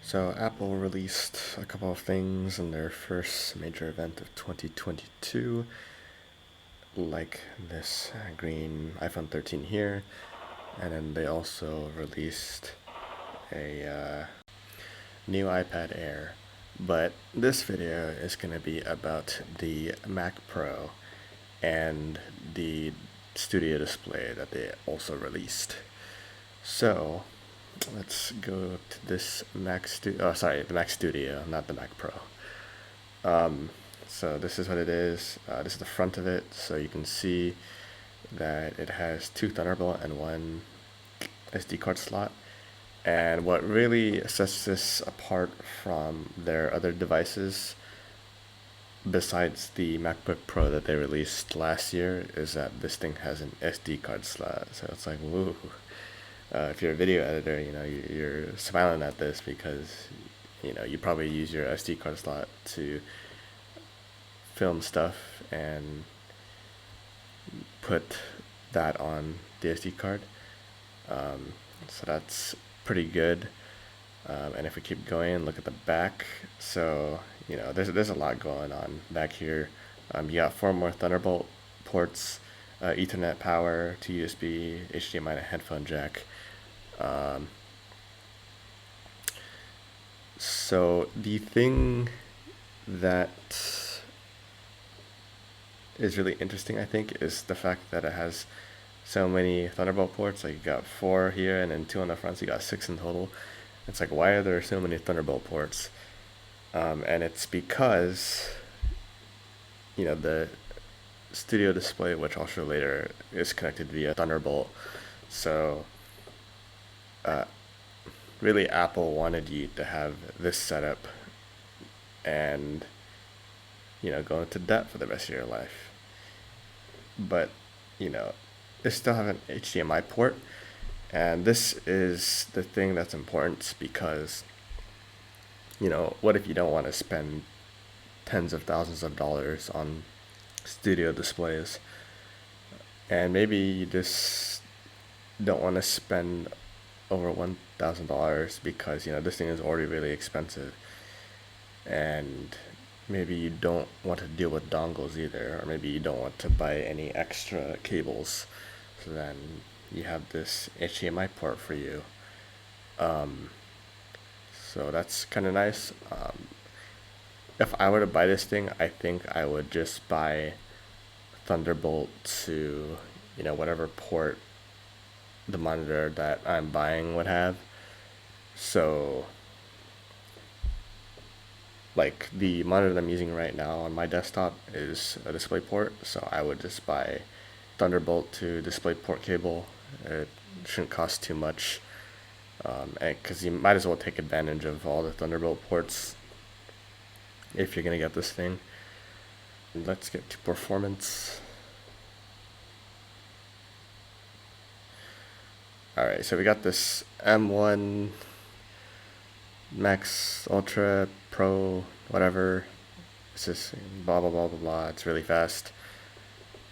So Apple released a couple of things in their first major event of 2022, like this green iPhone 13 here, and then they also released a new iPad Air. But this video is going to be about the Mac Pro and the Studio Display that they also released. So let's go to this the Mac Studio, not the Mac Pro. So this is what it is. This is the front of it, so you can see that it has two Thunderbolt and one SD card slot. And what really sets this apart from their other devices, besides the MacBook Pro that they released last year, is that this thing has an SD card slot. So it's like, woo. If you're a video editor, you're smiling at this because you probably use your SD card slot to film stuff and put that on the SD card. So that's pretty good. And if we keep going, look at the back. So there's a lot going on back here. You got 4 more Thunderbolt ports, Ethernet power, to USB, HDMI, and a headphone jack. So the thing that is really interesting, I think, is the fact that it has so many Thunderbolt ports. Like you got 4 here and then 2 on the front, so you got 6 in total. It's like, why are there so many Thunderbolt ports? And it's because the Studio Display, which I'll show later, is connected via Thunderbolt. So really, Apple wanted you to have this setup and go into debt for the rest of your life. But they still have an HDMI port, and this is the thing that's important because what if you don't want to spend tens of thousands of dollars on studio displays, and maybe you just don't want to spend over $1,000 because this thing is already really expensive, and maybe you don't want to deal with dongles either, or maybe you don't want to buy any extra cables. So then you have this HDMI port for you. So that's kind of nice. If I were to buy this thing, I think I would just buy Thunderbolt to whatever port the monitor that I'm buying would have. So like the monitor that I'm using right now on my desktop is a DisplayPort, so I would just buy Thunderbolt to DisplayPort cable. It shouldn't cost too much, because you might as well take advantage of all the Thunderbolt ports if you're gonna get this thing. Let's get to performance. Alright, so we got this M1 Max Ultra Pro whatever. It's just blah blah blah blah blah. It's really fast.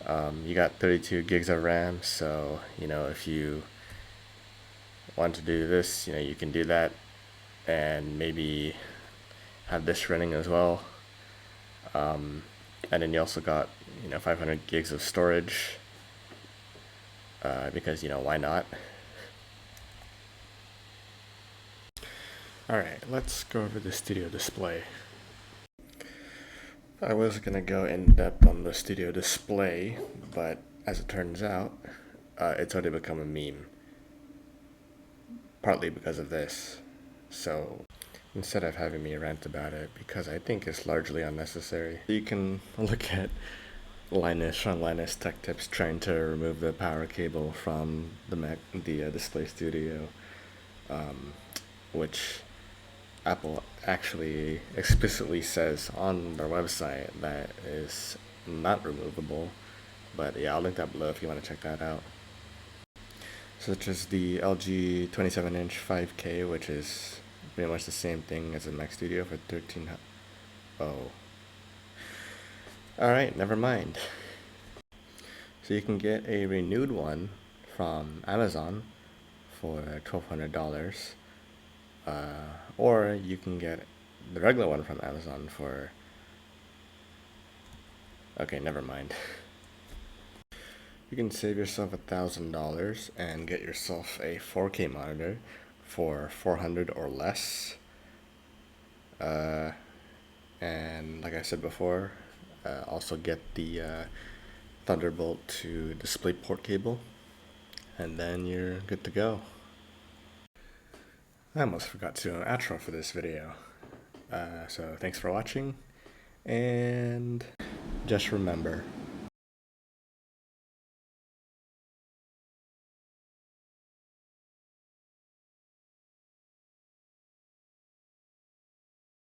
You got 32 gigs of RAM, so if you want to do this, you can do that, and maybe have this running as well. And then you also got 500 gigs of storage, because why not? Alright, let's go over the Studio Display. I was gonna go in depth on the Studio Display, but as it turns out, it's already become a meme. Partly because of this. So instead of having me rant about it, because I think it's largely unnecessary, you can look at Linus from Linus Tech Tips trying to remove the power cable from the Display Studio, which Apple actually explicitly says on their website that is not removable. But yeah, I'll link that below if you want to check that out. Such as the LG 27-inch 5K, which is pretty much the same thing as the Mac Studio for $1,300. Oh. Alright, never mind. So you can get a renewed one from Amazon for $1,200. Or you can get the regular one from Amazon for, okay, never mind. You can save yourself $1,000 and get yourself a 4K monitor for 400 or less. And like I said before, also get the Thunderbolt to DisplayPort cable, and then you're good to go. I almost forgot to do an outro for this video. So thanks for watching, and just remember,